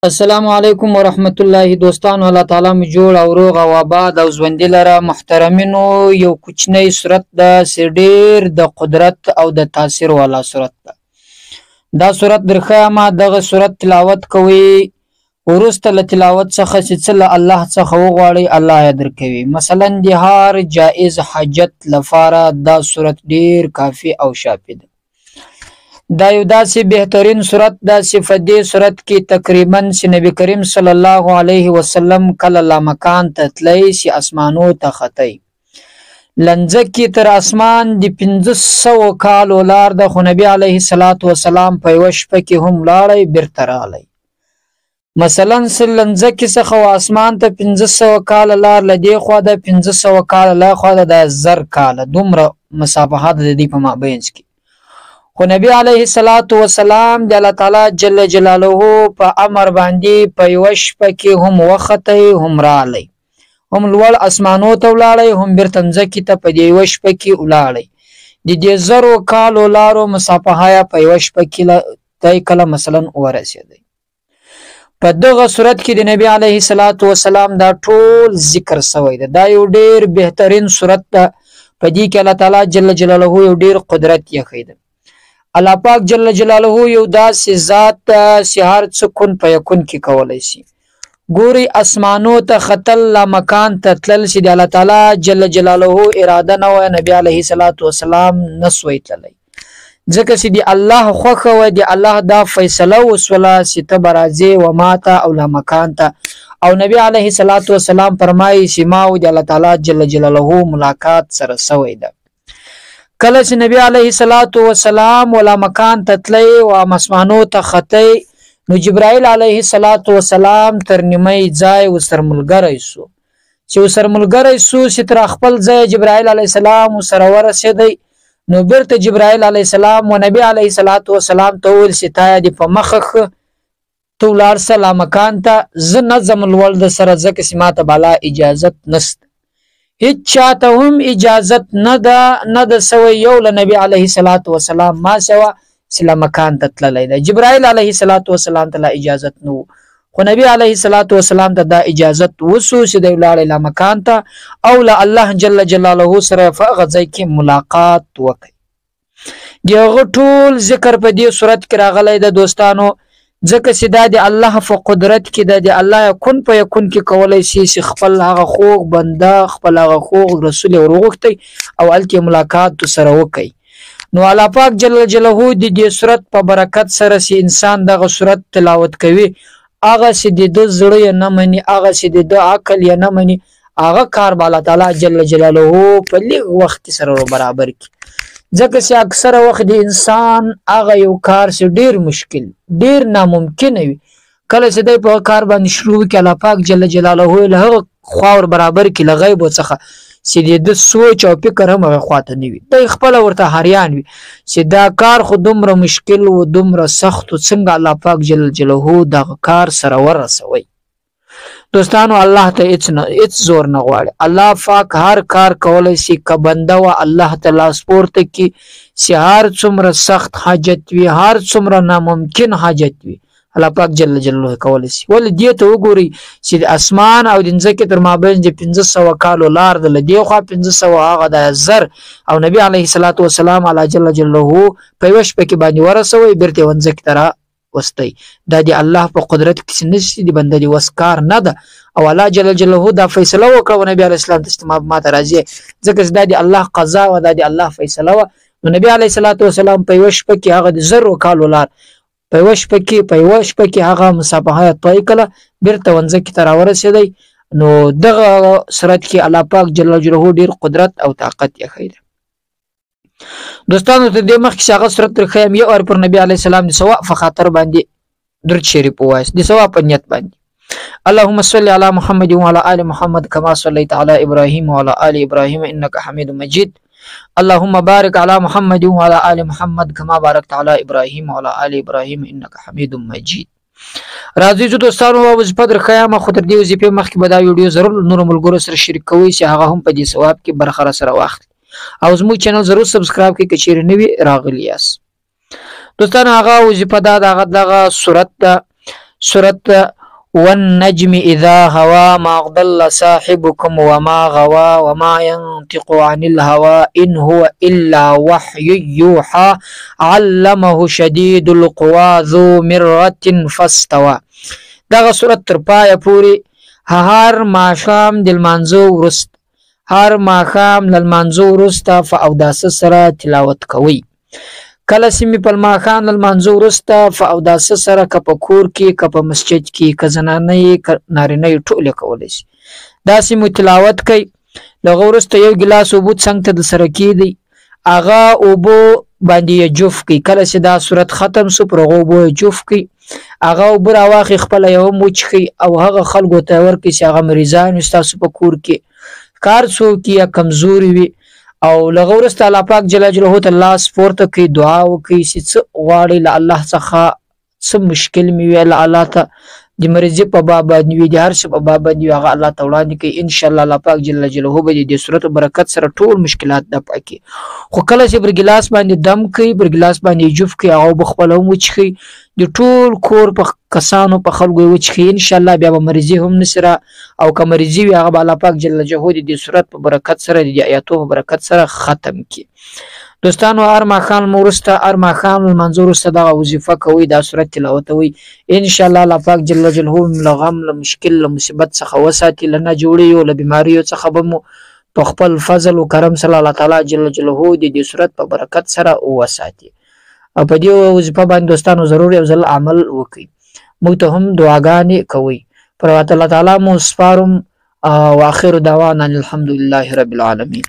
السلام علیکم ورحمت الله دوستانو. الله تعالی می جوړ او روغ او آباد او ژوند لره. محترمینو، یو کوچنی صورت د سیډیر د قدرت او د تاثیر والا صورت ده. دا صورت درخه ما دغه صورت تلاوت کوي ورسته له تلاوت څخه چې څه الله څخه وغواړي الله یې درکوي. مثلا د هر جائز حاجت لپاره دا صورت ډیر کافی او شافی ده. دا یو داسې بهترین صورت دا صفدی صورت کې تقریبا نبی کریم صلی الله علیه وسلم کله لا مکان ته تللی سی اسمانو ته خطی لنځکې تر اسمان د 1500 کالو لار د خو نبی علیه الصلاۃ والسلام په یو شپه کې هم لاړی بیرته رالی. مثلا لنځکې څخه اسمان ته 1500 کال لار لدی خو د 1500 کال لا خو د زر کال دومره مسافت د دې په مابین کې. خو نبی علیه الصلاۃ والسلام د الله تعالی جل جلاله په امر باندې په یو شپه کې هم وخته هم رالی هم لوړ اسمانو ته ولاړی هم بیرته ځمکې ته په یو شپه کې ولاړی. د دې زرو کالو لارو مسافه په یو شپه کې تای کله مثلا ورسېدی. په دغه صورت کې د نبی علیه الصلاۃ والسلام دا ټول ذکر شوی ده. دا یو ډیر بهترین صورت ده. په دې کې الله تعالی جل جلاله یو ډیر قدرت یې ښیي. الله پاک جل جلاله یو داسې ذات سحر سکون په یکون کې کولای شي. ګوري اسمانو ته خطل لا مکان ته تلل شي د الله تعالی جل جلاله اراده نه و نبی علیه الصلاۃ والسلام نسوي تللی ځکه چې دی الله خوخه و دی الله دا فیصله وسوله چې ته برازي و ماته او لا مکان ته او نبی علیه الصلاۃ والسلام فرمایي چې ما او دی الله تعالی جل جلاله ملاقات سره سوی ده. کله چې نبی علیه الصلاۃ والسلام ولا مکان تتلی و اسمانو ته خطی نو جبرائیل علیه الصلاۃ والسلام تر نیمه ځای وسر ملګری سو چې وسر ملګری سو چې تر خپل ځای جبرائیل علیه السلام سره ورسېدی نو بیرته جبرائیل علیه السلام و نبی علیه الصلاۃ والسلام ته ویل چې تا دی په مخه تو لار سلام مکان ته ز نظم الولد سره ځکه چې ماته بالا اجازت نست هیڅ چاته هم اجازت نه د سوی یو له نبی علیه الصلاۃ والسلام ما سوا سلام مکان ته تللی ده. جبرائیل علیه الصلاۃ والسلام ته اجازت نو خو نبی علیه الصلاۃ والسلام ته دا اجازت وسو چې د لاړ له مکان ته او له الله جل جلاله سره فغځي کې ملاقات وکړي. دغه ټول ذکر په دې صورت کې راغلی د دوستانو ځکه چې دا د الله په قدرت کې د الله کن په یکون کې کولای شي خپل هغه خوږ بنده خپل هغه خوږ رسول ورغوښتي او الکه ملاقات سره وکړي. نو الله پاک جل جلاله د دې صورت په برکت سره چې انسان دغه صورت تلاوت کوي هغه چې د زړه نه مني هغه چې د عقل نه مني هغه کار به الله تعالی جل جلاله په لږ وخت سره برابر کړي. ځکه چې اکثره وخت د انسان هغه یو کار چې ډیر مشکل ډیر ناممکن وي کله چې د په کار باندې شروع کړي الله پاک جل جلاله له هغه خواور برابر کړي له غیب څخه چې د سوچ او فکر هم هغه خواته نه وي د خپل ورته حریان وي چې دا کار خو دومره مشکل و دومره سخت څنګه الله پاک جل جلاله دا کار سره ورسوي. دوستانو الله ته هیڅ زور نه غواړي. الله پاک هر کار کولای شي که بنده و الله تعالی سپورت کی چې هر څومره سخت حاجت وي هر څومره ناممکن حاجت وي الله پاک جل جلاله کولای شي. ول دې ته وګوري چې اسمان او د ځمکې تر مابین د 1500 کالو لار د لدی خو 1500 هغه د زر او نبی علیه الصلاۃ والسلام علی جل جلاله په وش په کې باندې ورسوي بیرته ونځک ترا وستي. دا دی الله په قدرت کې نشي دی بنده دی وسکار نه ده او الله جل جلاله دا فیصله وکړه نبی علیه السلام ته ما ته راځي ځکه دا دی الله قضا او دا دی الله فیصله نو نبی علیه الصلاۃ والسلام په وش په کې هغه د زر کالو لار په وش په کې هغه مسافه طی کله بیرته ونځک تر ورسېدی. نو دغه صورت کې الله پاک جل جلاله ډیر قدرت او طاقت یې ښیي. دوستانو ته د مخ کې هغه صورت ترخیم یو اور پر نبی علیه السلام د ثواب په خاطر باندې درود شریف وایي د ثواب په نیت باندې اللهم صل علی محمد وعلى ال محمد كما صليت على ابراهيم وعلى ال ابراهيم انك حميد مجيد اللهم بارك على محمد وعلى ال محمد كما باركت على ابراهيم وعلى ال ابراهيم انك حميد مجيد. راځي چې دوستانو وظیفه درخیامه خو تر دې وظیفه مخکې به دا ویډیو ضرور نور ملګرو سره شریک کوئ چې هغه هم په دې ثواب کې برخه سره واخلي او زموږ چینل ضرور سبسکرایب کړئ که چیرې نوي راغلي یاست. دوستانو هغه وظیفه دا دغه صورت والنجم اذا هوى ما ضل صاحبكم وما غوى وما ينطق عن الهوى ان هو الا وحي يوحى علمه شديد القوى ذو مرة فاستوى. دغه سورت تر پایه پوری هر ماښام د لمانځه وروسته فاوداسه سره تلاوت کوئ. کله چې مې په ماښام د لمانځه وروسته فاوداسه سره که په کور کې که په مسجد کې که زنانه یې که نارینه یې ټول یې کولی شي. داسې مو تلاوت کوئ. له هغه وروسته یو ګیلاس اوبه څنګ ته درسره کیږدئ، هغه اوبو باندې یې جوف کړئ. کله چې دا صورت ختم سو پر هغه اوبو یې جوف کړئ، هغه اوبه راواخلئ خپله یې هم وچښئ او هغه خلکو ته یې ورکړئ چې هغه مریضان وي ستاسو په کور کې، کار څوک یا کمزوري وي. او له هغه وروسته الله پاک جل جلاله ته لاس پورته کړئ، دعا وکړئ چې څه غواړئ له الله څخه، څه مشکل مې وي الله ته د مریضي په باب باندې وي، د هر څه په باب باندې وي، هغه الله ته وړاندې کړئ. انشاءالله الله پاک جل جلاله به د دې صورت برکت سره ټول مشکلات دفع کړي. خو کله چې پر ګیلاس باندې دم کوي، پر ګیلاس باندې جوف کوي، هغه اوبه خپله هم وچښئ، د ټول کور په کسانو په خلکو یې وچښئ. انشاءالله بیا به مریضي هم نشي او که مریضي وي هغه به الله پاک جل جلاله د دې صورت په برکت سره د دې آیاتو په برکت سره ختم کړي. دوستانو هر ماښام وروسته لمانځه وروسته دغه وظیفه کوئ، دا صورت تلاوتوئ. انشاءالله الله پاک جل جلاله له غم له مشکل له مصیبت څخه وساتي، له ناجوړیو له بیماریو څخه به مو په خپل فضل و کرم سره الله تعالی جل جلاله د دې صورت په برکت سره وساتي. او په دې وظیفه باندې دوستانو ضرور یو ځل عمل وکړئ. موږ ته هم دعاګانې کوئ. پر الله تعالی مو سپارم. واخر دعوانا الحمد لله رب العالمین.